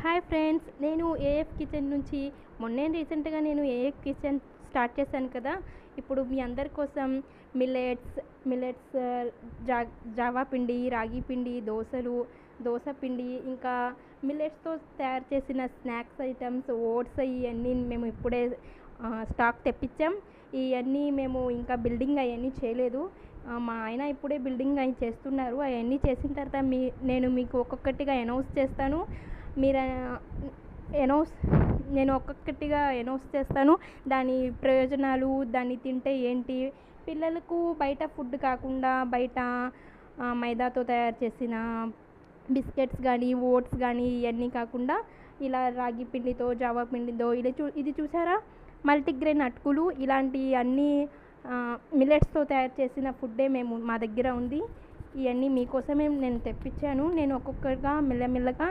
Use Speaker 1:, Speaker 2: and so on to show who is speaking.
Speaker 1: Hi friends, నేను AF kitchen నుంచి రీసెంట్గా ఏఎఫ్ కిచెన్ స్టార్ట్ చేశాను కదా. ఇప్పుడు మీ అందరి కోసం మిల్లెట్స్ జావా పిండి, రాగి పిండి, దోశ పిండి, ఇంకా మిల్లెట్స్తో తయారు చేసిన స్నాక్స్ ఐటమ్స్, ఓట్స్, ఇవన్నీ మేము ఇప్పుడే స్టాక్ తెప్పించాం. ఇవన్నీ మేము ఇంకా బిల్డింగ్ అవన్నీ చేయలేదు. మా ఆయన ఇప్పుడే బిల్డింగ్ అవి చేస్తున్నారు. అవన్నీ చేసిన తర్వాత నేను మీకు ఒక్కొక్కటిగా అనౌన్స్ చేస్తాను. మీరు నేను ఒక్కొక్కటిగా అనౌన్స్ చేస్తాను. దాని ప్రయోజనాలు, దాన్ని తింటే ఏంటి, పిల్లలకు బయట ఫుడ్ కాకుండా బయట మైదాతో తయారు చేసిన బిస్కెట్స్ కానీ, ఓట్స్ కానీ, ఇవన్నీ కాకుండా ఇలా రాగి పిండితో, జావా పిండితో ఇది చూసారా, మల్టీగ్రెయిన్ అటుకులు, ఇలాంటి అన్నీ మిల్లెట్స్తో తయారు చేసిన ఫుడ్డే మా దగ్గర ఉంది. ఇవన్నీ మీకోసమే నేను తెప్పించాను. నేను ఒక్కొక్కటిగా మెల్లమెల్లగా